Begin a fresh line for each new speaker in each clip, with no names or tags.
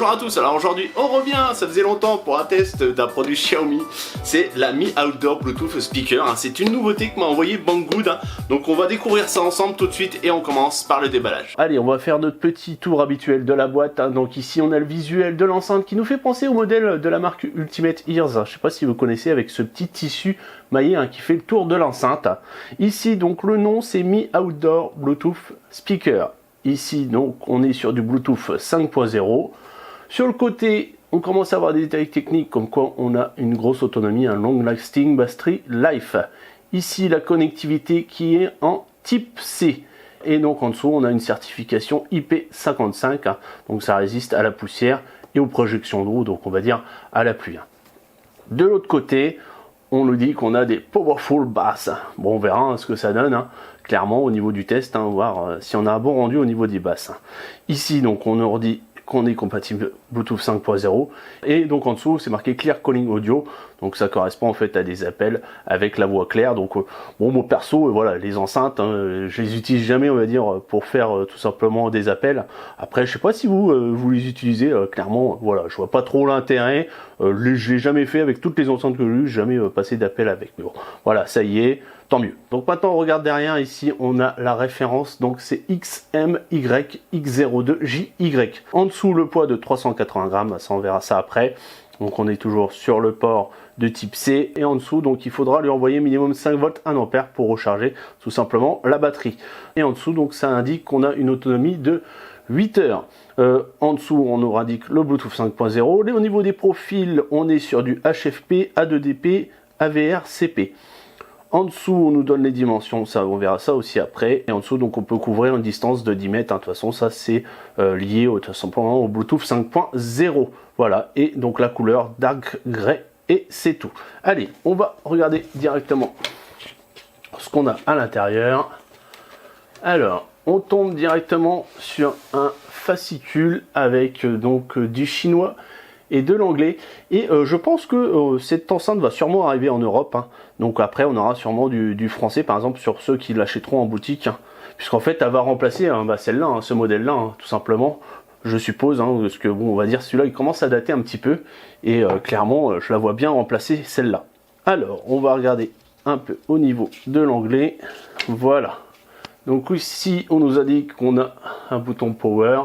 Bonjour à tous, alors aujourd'hui on revient, ça faisait longtemps pour un test d'un produit Xiaomi, c'est la Mi Outdoor Bluetooth Speaker, hein. C'est une nouveauté que m'a envoyé Banggood, hein. Donc on va découvrir ça ensemble tout de suite et on commence par le déballage. Allez, on va faire notre petit tour habituel de la boîte, hein. Donc ici on a le visuel de l'enceinte qui nous fait penser au modèle de la marque Ultimate Ears, je sais pas si vous connaissez, avec ce petit tissu maillé, hein, qui fait le tour de l'enceinte. Ici donc le nom c'est Mi Outdoor Bluetooth Speaker. Ici donc on est sur du Bluetooth 5.0. Sur le côté on commence à avoir des détails techniques comme quoi on a une grosse autonomie, un long lasting battery life. Ici la connectivité qui est en type C. Et donc en dessous on a une certification IP55, hein, donc ça résiste à la poussière et aux projections d'eau, donc on va dire à la pluie. De l'autre côté on nous dit qu'on a des powerful basses. Bon, on verra, hein, ce que ça donne, hein, clairement au niveau du test, hein, voir si on a un bon rendu au niveau des basses. Ici donc on nous dit qu'on est compatible Bluetooth 5.0 et donc en dessous c'est marqué Clear Calling Audio, donc ça correspond en fait à des appels avec la voix claire. Donc bon, moi perso, voilà, les enceintes, hein, je les utilise jamais, on va dire, pour faire tout simplement des appels. Après je sais pas si vous les utilisez, clairement voilà, je vois pas trop l'intérêt, je l'ai jamais fait avec toutes les enceintes que j'ai eues, jamais passé d'appel avec, mais bon voilà, ça y est, tant mieux. Donc maintenant on regarde derrière, ici on a la référence, donc c'est XMYX02JY. En dessous le poids de 380 grammes, ça on verra ça après. Donc on est toujours sur le port de type C, et en dessous donc il faudra lui envoyer minimum 5 volts 1 ampère pour recharger tout simplement la batterie. Et en dessous donc ça indique qu'on a une autonomie de 8 heures. En dessous on nous indique le Bluetooth 5.0. Au niveau des profils on est sur du HFP, A2DP, AVR, CP. En dessous, on nous donne les dimensions, ça, on verra ça aussi après. Et en dessous, donc on peut couvrir une distance de 10 mètres. Hein. De toute façon, ça c'est lié tout simplement au Bluetooth 5.0. Voilà, et donc la couleur dark grey, et c'est tout. Allez, on va regarder directement ce qu'on a à l'intérieur. Alors, on tombe directement sur un fascicule avec donc du chinois et de l'anglais, et je pense que cette enceinte va sûrement arriver en Europe, hein. Donc après on aura sûrement du français, par exemple sur ceux qui l'achèteront en boutique, hein, puisqu'en fait elle va remplacer, hein, celle-là, hein, ce modèle-là, hein, tout simplement, je suppose, hein, parce que bon, on va dire celui-là il commence à dater un petit peu, et clairement je la vois bien remplacer celle-là. Alors on va regarder un peu au niveau de l'anglais, voilà. Donc ici on nous a dit qu'on a un bouton power,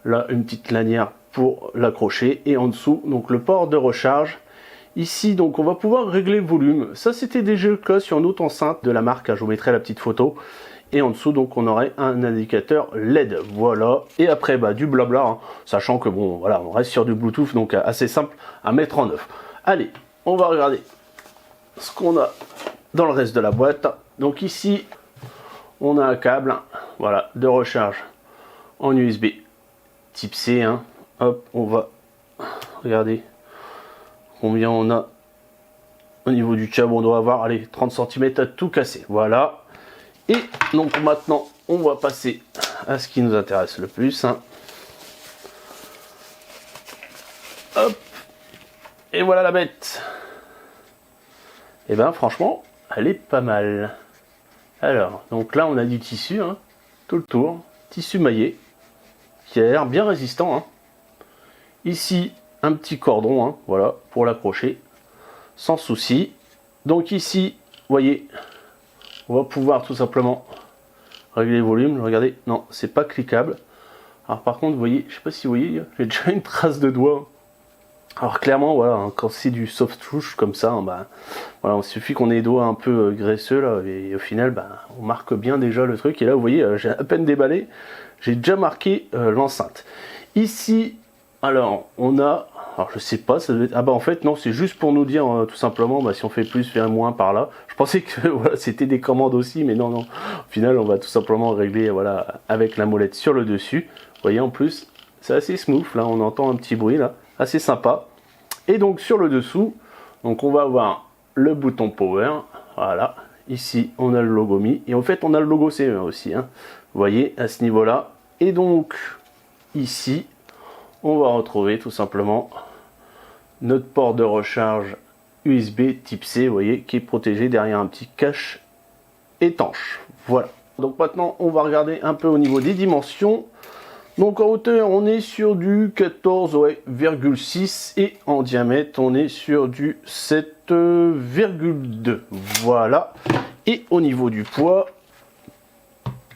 là une petite lanière pour l'accrocher, et en dessous donc le port de recharge. Ici donc on va pouvoir régler le volume, ça c'était déjà le cas sur une autre enceinte de la marque, je vous mettrai la petite photo. Et en dessous donc on aurait un indicateur LED, voilà. Et après du blabla, hein, sachant que bon voilà, on reste sur du Bluetooth, donc assez simple à mettre en œuvre. Allez, on va regarder ce qu'on a dans le reste de la boîte. Donc ici on a un câble, voilà, de recharge en USB type C, hein. Hop, on va regarder combien on a au niveau du câble. On doit avoir, allez, 30 cm à tout casser, voilà. Et donc maintenant on va passer à ce qui nous intéresse le plus, hein. Hop, et voilà la bête. Et ben franchement elle est pas mal. Alors donc là on a du tissu, hein, tout le tour, tissu maillé qui a l'air bien résistant, hein. Ici un petit cordon, hein, voilà, pour l'accrocher sans souci. Donc ici vous voyez, on va pouvoir tout simplement régler le volume. Regardez, non c'est pas cliquable. Alors par contre vous voyez, je sais pas si vous voyez, j'ai déjà une trace de doigt. Alors clairement voilà, hein, quand c'est du soft touch comme ça, hein, voilà, il suffit qu'on ait les doigts un peu graisseux là, et au final on marque bien déjà le truc. Et là vous voyez, j'ai à peine déballé, j'ai déjà marqué l'enceinte. Ici alors on a, alors je sais pas, ça doit être, en fait non, c'est juste pour nous dire tout simplement si on fait plus, faire moins par là. Je pensais que voilà, c'était des commandes aussi, mais non, au final on va tout simplement régler, voilà, avec la molette sur le dessus. Vous voyez, en plus c'est assez smooth, là on entend un petit bruit là, assez sympa. Et donc sur le dessous, donc on va avoir le bouton power, voilà, ici on a le logo Mi, et en fait on a le logo CE aussi, hein. Vous voyez, à ce niveau là. Et donc ici on va retrouver tout simplement notre port de recharge USB type C, vous voyez, qui est protégé derrière un petit cache étanche. Voilà. Donc maintenant on va regarder un peu au niveau des dimensions. Donc en hauteur, on est sur du 14,6 et en diamètre, on est sur du 7,2. Voilà. Et au niveau du poids,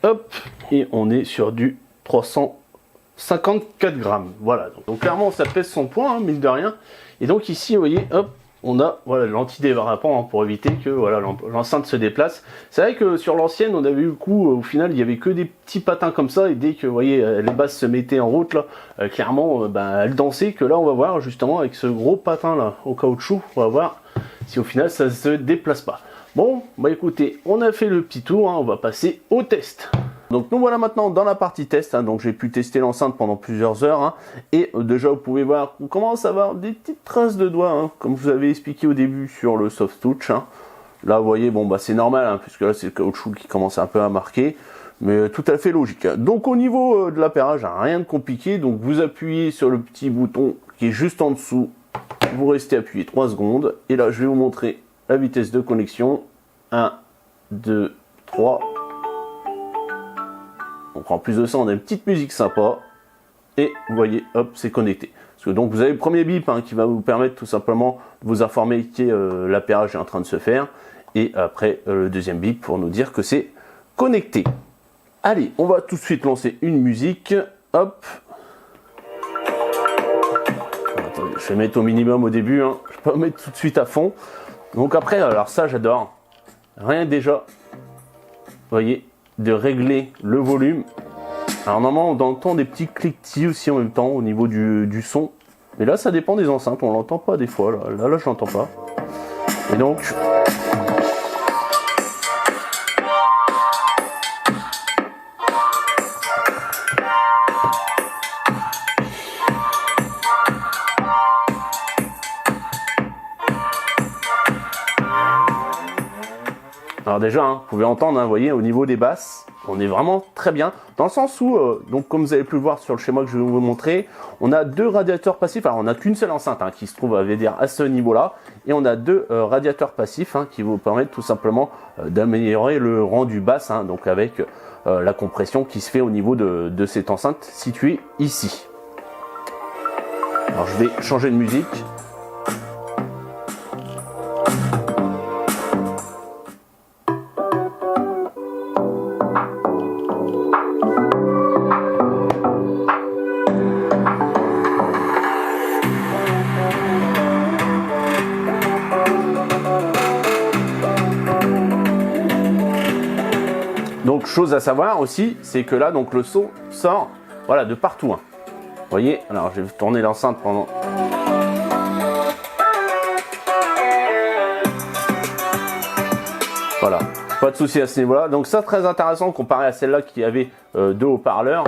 hop, et on est sur du 354 grammes. Voilà. Donc clairement, ça pèse son poids, hein, mine de rien. Et donc ici, vous voyez, hop, on a voilà, l'antidévapant, hein, pour éviter que voilà, l'enceinte se déplace. C'est vrai que sur l'ancienne, on avait eu le coup, au final, il y avait que des petits patins comme ça, et dès que vous voyez, les bases se mettaient en route, là, clairement, elles dansaient, que là, on va voir, justement, avec ce gros patin là, au caoutchouc, on va voir si au final, ça se déplace pas. Bon, bah écoutez, on a fait le petit tour, hein, on va passer au test. Donc nous voilà maintenant dans la partie test, hein, donc j'ai pu tester l'enceinte pendant plusieurs heures, hein, et déjà vous pouvez voir qu'on commence à avoir des petites traces de doigts, hein, comme je vous avais expliqué au début sur le soft touch. Hein. Là vous voyez, bon bah c'est normal, hein, puisque là c'est le caoutchouc qui commence un peu à marquer, mais tout à fait logique. Hein. Donc au niveau de l'appairage, rien de compliqué, donc vous appuyez sur le petit bouton qui est juste en dessous, vous restez appuyé 3 secondes, et là je vais vous montrer la vitesse de connexion, 1, 2, 3... Donc en plus de ça, on a une petite musique sympa. Et vous voyez, hop, c'est connecté. Parce que donc vous avez le premier bip, hein, qui va vous permettre tout simplement de vous informer que l'appairage est en train de se faire. Et après, le deuxième bip pour nous dire que c'est connecté. Allez, on va tout de suite lancer une musique. Hop. Attendez, je vais mettre au minimum au début. Hein. Je ne vais pas mettre tout de suite à fond. Donc après, alors ça, j'adore. Rien que déjà, vous voyez, de régler le volume. Alors normalement on entend des petits cliquetis aussi en même temps au niveau du son. Mais là ça dépend des enceintes, on l'entend pas des fois. Là je l'entends pas. Et donc... Alors déjà, hein, vous pouvez entendre, hein, vous voyez, au niveau des basses, on est vraiment très bien. Dans le sens où, donc comme vous avez pu le voir sur le schéma que je vais vous montrer, on a 2 radiateurs passifs. Alors on n'a qu'une seule enceinte, hein, qui se trouve à ce niveau-là. Et on a 2 radiateurs passifs, hein, qui vous permettent tout simplement d'améliorer le rendu basse, hein, donc avec la compression qui se fait au niveau de cette enceinte située ici. Alors je vais changer de musique. Donc chose à savoir aussi, c'est que là donc le son sort voilà de partout. Hein. Vous voyez, alors je vais tourner l'enceinte pendant. Voilà, pas de souci à ce niveau-là. Donc ça très intéressant comparé à celle-là qui avait 2 haut-parleurs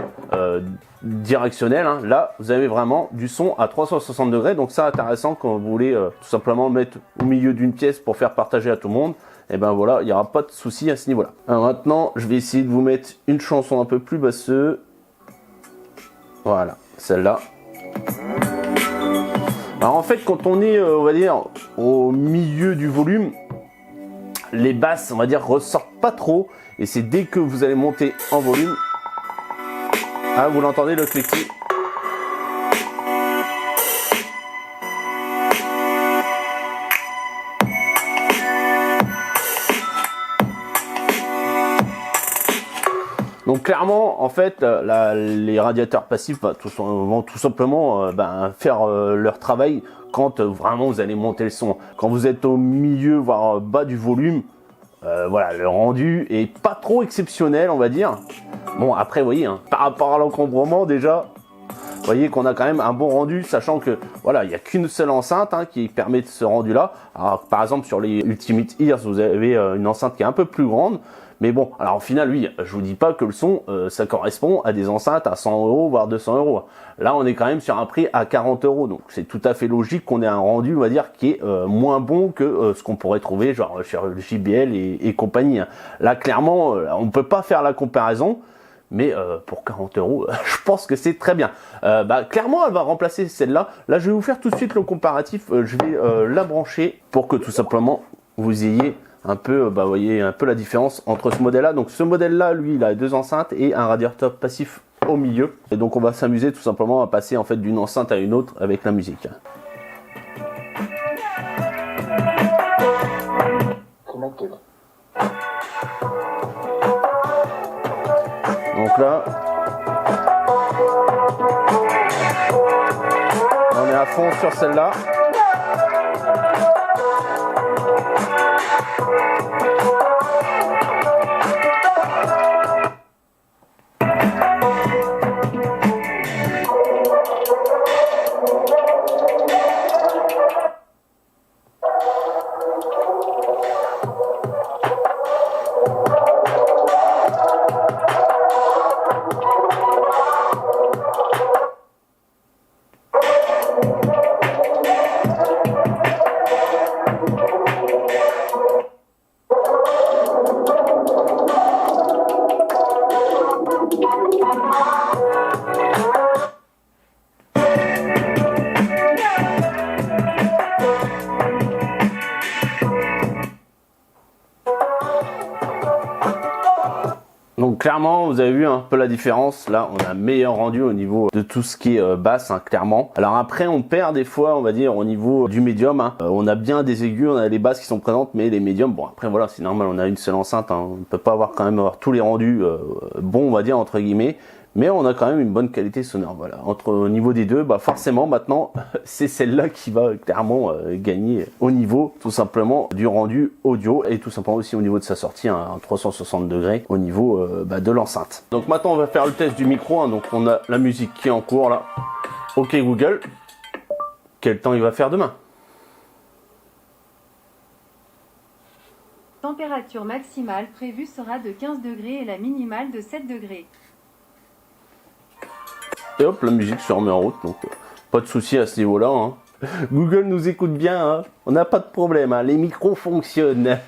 directionnels. Hein. Là vous avez vraiment du son à 360 degrés. Donc ça intéressant quand vous voulez tout simplement le mettre au milieu d'une pièce pour faire partager à tout le monde. Et ben voilà, il n'y aura pas de souci à ce niveau-là. Alors maintenant, je vais essayer de vous mettre une chanson un peu plus basseuse. Voilà, celle-là. Alors en fait, quand on est, on va dire, au milieu du volume, les basses, on va dire, ressortent pas trop. Et c'est dès que vous allez monter en volume. Ah, vous l'entendez le cliquet. Donc clairement, en fait, les radiateurs passifs vont tout simplement faire leur travail quand vraiment vous allez monter le son. Quand vous êtes au milieu, voire bas du volume, voilà, le rendu est pas trop exceptionnel, on va dire. Bon, après, vous voyez, hein, par rapport à l'encombrement, déjà, vous voyez qu'on a quand même un bon rendu, sachant que voilà, il n'y a qu'une seule enceinte, hein, qui permet ce rendu-là. Alors, par exemple, sur les Ultimate Ears, vous avez une enceinte qui est un peu plus grande. Mais bon, alors au final, oui, je vous dis pas que le son, ça correspond à des enceintes à 100 €, voire 200 €. Là, on est quand même sur un prix à 40 €. Donc, c'est tout à fait logique qu'on ait un rendu, on va dire, qui est moins bon que ce qu'on pourrait trouver, genre chez JBL et compagnie. Là, clairement, on ne peut pas faire la comparaison. Mais pour 40 €, je pense que c'est très bien. Clairement, elle va remplacer celle-là. Là, je vais vous faire tout de suite le comparatif. Je vais la brancher pour que tout simplement, vous ayez un peu, voyez un peu la différence entre ce modèle-là. Donc ce modèle-là, lui, il a 2 enceintes et un radiateur passif au milieu. Et donc on va s'amuser tout simplement à passer en fait d'une enceinte à une autre avec la musique. Donc là, on est à fond sur celle-là. Donc clairement, vous avez vu un peu la différence. Là, on a un meilleur rendu au niveau de tout ce qui est basse, hein, clairement. Alors après, on perd des fois, on va dire, au niveau du médium. Hein. On a bien des aigus, on a les basses qui sont présentes, mais les médiums, bon après voilà, c'est normal, on a une seule enceinte. Hein. On ne peut pas avoir quand même avoir tous les rendus bons, on va dire, entre guillemets. Mais on a quand même une bonne qualité sonore. Voilà. Au niveau des deux, bah forcément maintenant c'est celle-là qui va clairement gagner au niveau tout simplement du rendu audio et tout simplement aussi au niveau de sa sortie hein, en 360 degrés au niveau de l'enceinte. Donc maintenant on va faire le test du micro. Hein. Donc on a la musique qui est en cours là. Ok Google, quel temps il va faire demain?
Température maximale prévue sera de 15 degrés et la minimale de 7 degrés.
Et hop, la musique se remet en route, donc pas de souci à ce niveau-là. Hein. Google nous écoute bien, hein. On n'a pas de problème, hein. Les micros fonctionnent.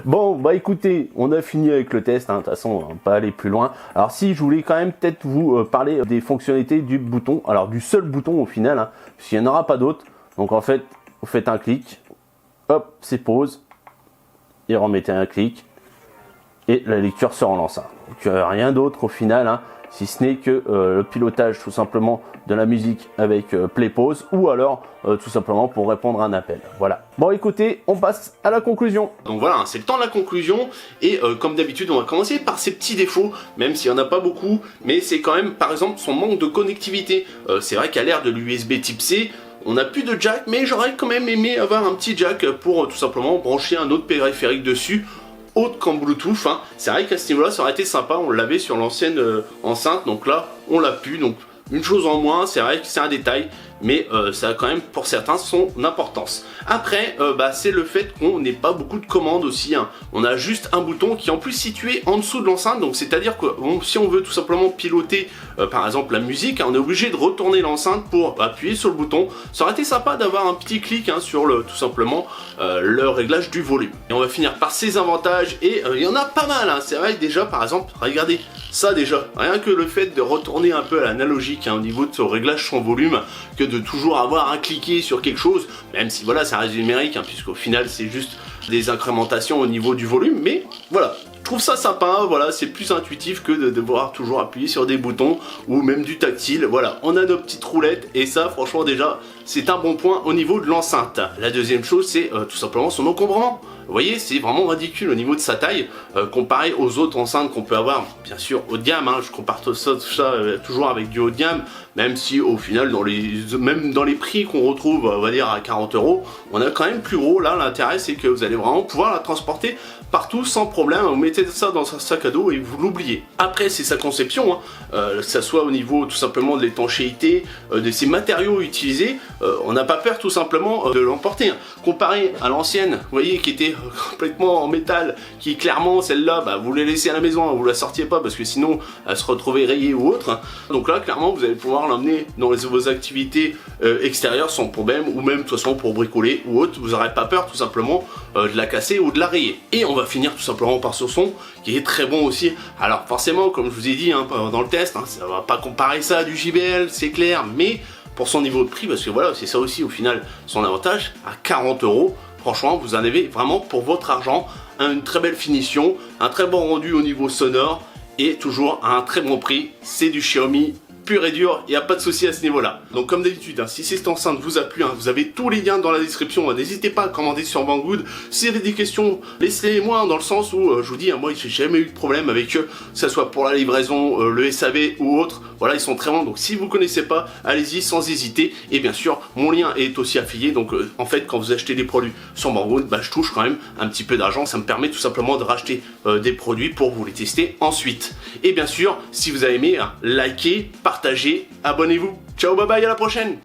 Bon, bah écoutez, on a fini avec le test, hein. De toute façon, on va pas aller plus loin. Alors si, je voulais quand même peut-être vous parler des fonctionnalités du bouton, alors du seul bouton au final, hein, parce qu'il n'y en aura pas d'autre. Donc en fait, vous faites un clic, hop, c'est pause, et remettez un clic, et la lecture se relance. Hein. Donc rien d'autre au final, hein. Si ce n'est que le pilotage tout simplement de la musique avec play pause ou alors tout simplement pour répondre à un appel. Voilà. Bon écoutez, on passe à la conclusion. Donc voilà, c'est le temps de la conclusion et comme d'habitude on va commencer par ses petits défauts, même s'il n'y en a pas beaucoup, mais c'est quand même par exemple son manque de connectivité. C'est vrai qu'à l'ère de l'USB type C, on n'a plus de jack, mais j'aurais quand même aimé avoir un petit jack pour tout simplement brancher un autre périphérique dessus. Autre qu'en Bluetooth, hein. C'est vrai qu'à ce niveau-là, ça aurait été sympa, on l'avait sur l'ancienne enceinte, donc là, on l'a plus, donc une chose en moins, c'est vrai que c'est un détail, mais ça a quand même pour certains son importance. Après, c'est le fait qu'on n'ait pas beaucoup de commandes aussi, hein. On a juste un bouton qui est en plus situé en dessous de l'enceinte, donc c'est-à-dire que si on veut tout simplement piloter par exemple la musique, hein, on est obligé de retourner l'enceinte pour appuyer sur le bouton. Ça aurait été sympa d'avoir un petit clic hein, sur tout simplement le réglage du volume. Et on va finir par ses avantages, et il y en a pas mal, hein. C'est vrai que déjà par exemple, regardez ça déjà, rien que le fait de retourner un peu à l'analogique hein, au niveau de ce réglage son volume, que de toujours avoir à cliquer sur quelque chose, même si voilà ça reste numérique, hein, puisqu'au final c'est juste des incrémentations au niveau du volume, mais voilà. Je trouve ça sympa, voilà, c'est plus intuitif que de devoir toujours appuyer sur des boutons ou même du tactile. Voilà, on a nos petites roulettes et ça, franchement, déjà, c'est un bon point au niveau de l'enceinte. La deuxième chose, c'est tout simplement son encombrement. Vous voyez, c'est vraiment ridicule au niveau de sa taille, comparé aux autres enceintes qu'on peut avoir, bien sûr, haut de gamme. Hein, je compare tout ça toujours avec du haut de gamme, même si au final, même dans les prix qu'on retrouve, on va dire à 40 €, on a quand même plus gros. Là, l'intérêt, c'est que vous allez vraiment pouvoir la transporter partout sans problème. Vous mettez ça dans un sac à dos et vous l'oubliez. Après, c'est sa conception, hein, que ça soit au niveau tout simplement de l'étanchéité, de ces matériaux utilisés, on n'a pas peur tout simplement de l'emporter. Hein. Comparé à l'ancienne, vous voyez, qui était complètement en métal, qui clairement celle-là, vous les laissez à la maison, hein, vous la sortiez pas parce que sinon elle se retrouvait rayée ou autre. Hein. Donc là, clairement, vous allez pouvoir l'emmener dans vos activités extérieures sans problème, ou même de toute façon pour bricoler ou autre, vous n'aurez pas peur tout simplement de la casser ou de la rayer. Et on va finir tout simplement par ce son qui est très bon aussi. Alors forcément, comme je vous ai dit hein, dans le test, hein, ça va pas comparer ça à du JBL, c'est clair, mais pour son niveau de prix, parce que voilà, c'est ça aussi au final son avantage, à 40 €, franchement, vous en avez vraiment pour votre argent, une très belle finition, un très bon rendu au niveau sonore, et toujours à un très bon prix. C'est du Xiaomi pur et dur, il n'y a pas de souci à ce niveau-là. Donc comme d'habitude, si cette enceinte vous a plu, vous avez tous les liens dans la description, n'hésitez pas à commander sur Banggood. Si vous avez des questions, laissez-les-moi dans le sens où je vous dis, moi j'ai jamais eu de problème avec eux, que ce soit pour la livraison, le SAV ou autre. Voilà, ils sont très bons, donc si vous connaissez pas, allez-y sans hésiter. Et bien sûr, mon lien est aussi affilié, donc en fait quand vous achetez des produits sur Banggood, je touche quand même un petit peu d'argent, ça me permet tout simplement de racheter des produits pour vous les tester ensuite. Et bien sûr, si vous avez aimé, likez, partagez, abonnez-vous. Ciao, bye bye, à la prochaine.